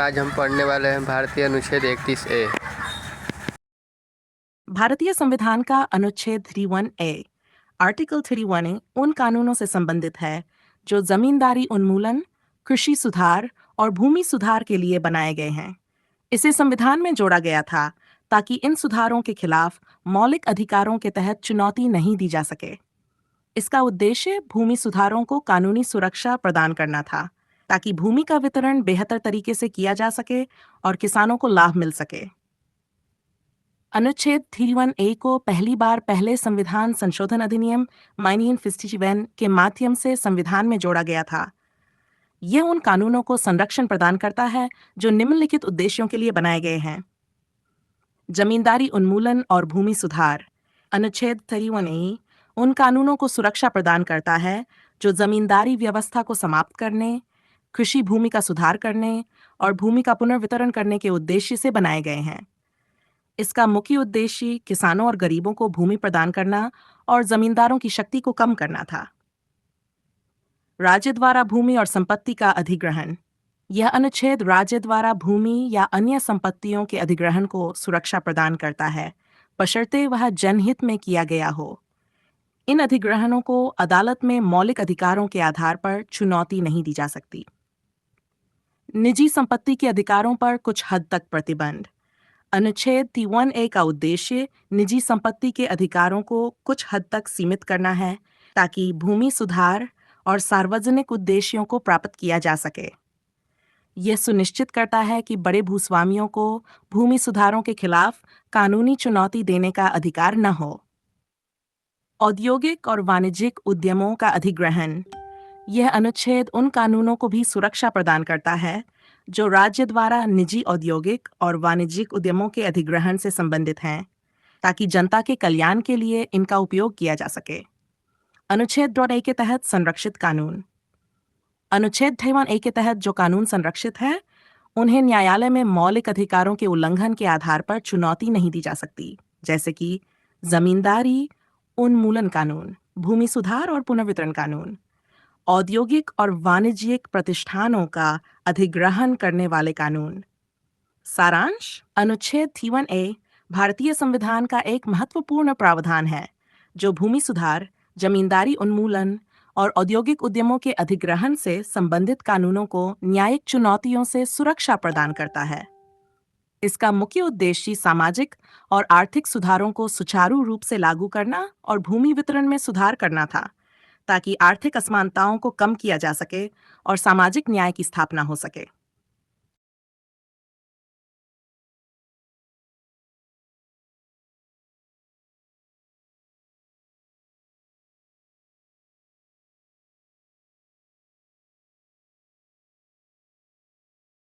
आज हम पढ़ने वाले हैं भारतीय अनुच्छेद 31A। भारतीय संविधान का अनुच्छेद 31A आर्टिकल 31A उन कानूनों से संबंधित है जो जमींदारी उन्मूलन, कृषि सुधार और भूमि सुधार के लिए बनाए गए हैं। इसे संविधान में जोड़ा गया था ताकि इन सुधारों के खिलाफ मौलिक अधिकारों के तहत चुनौती नहीं दी जा सके। इसका उद्देश्य भूमि सुधारों को कानूनी सुरक्षा प्रदान करना था ताकि भूमि का वितरण बेहतर तरीके से किया जा सके और किसानों को लाभ मिल सके। अनुच्छेद 31A को पहली बार पहले संविधान संशोधन अधिनियम 1951 के माध्यम से संविधान में जोड़ा गया था। यह उन कानूनों को संरक्षण प्रदान करता है जो निम्नलिखित उद्देश्यों के लिए बनाए गए हैं: जमींदारी उन्मूलन और भूमि सुधार। अनुच्छेद 31A उन कानूनों को सुरक्षा प्रदान करता है जो जमींदारी व्यवस्था को समाप्त करने, कृषि भूमि का सुधार करने और भूमि का पुनर्वितरण करने के उद्देश्य से बनाए गए हैं। इसका मुख्य उद्देश्य किसानों और गरीबों को भूमि प्रदान करना और जमींदारों की शक्ति को कम करना था। राज्य द्वारा भूमि और संपत्ति का अधिग्रहण। यह अनुच्छेद राज्य द्वारा भूमि या अन्य संपत्तियों के अधिग्रहण को सुरक्षा प्रदान करता है, बशर्ते वह जनहित में किया गया हो। इन अधिग्रहणों को अदालत में मौलिक अधिकारों के आधार पर चुनौती नहीं दी जा सकती। निजी संपत्ति के अधिकारों पर कुछ हद तक प्रतिबंध। अनुच्छेद 31A का उद्देश्य निजी संपत्ति के अधिकारों को कुछ हद तक सीमित करना है ताकि भूमि सुधार और सार्वजनिक उद्देश्यों को प्राप्त किया जा सके। यह सुनिश्चित करता है कि बड़े भूस्वामियों को भूमि सुधारों के खिलाफ कानूनी चुनौती देने का अधिकार न हो। औद्योगिक और वाणिज्यिक उद्यमों का अधिग्रहण। यह अनुच्छेद उन कानूनों को भी सुरक्षा प्रदान करता है जो राज्य द्वारा निजी औद्योगिक और वाणिज्यिक उद्यमों के अधिग्रहण से संबंधित हैं, ताकि जनता के कल्याण के लिए इनका उपयोग किया जा सके। अनुच्छेद 31A के तहत संरक्षित कानून। अनुच्छेद 31A के तहत जो कानून संरक्षित है, उन्हें न्यायालय में मौलिक अधिकारों के उल्लंघन के आधार पर चुनौती नहीं दी जा सकती, जैसे कि जमींदारी उन्मूलन कानून, भूमि सुधार और पुनर्वितरण कानून, औद्योगिक और वाणिज्यिक प्रतिष्ठानों का अधिग्रहण करने वाले कानून। सारांश: अनुच्छेद 31A भारतीय संविधान का एक महत्वपूर्ण प्रावधान है जो भूमि सुधार, जमींदारी उन्मूलन और औद्योगिक उद्यमों के अधिग्रहण से संबंधित कानूनों को न्यायिक चुनौतियों से सुरक्षा प्रदान करता है। इसका मुख्य उद्देश्य सामाजिक और आर्थिक सुधारों को सुचारू रूप से लागू करना और भूमि वितरण में सुधार करना था, ताकि आर्थिक असमानताओं को कम किया जा सके और सामाजिक न्याय की स्थापना हो सके।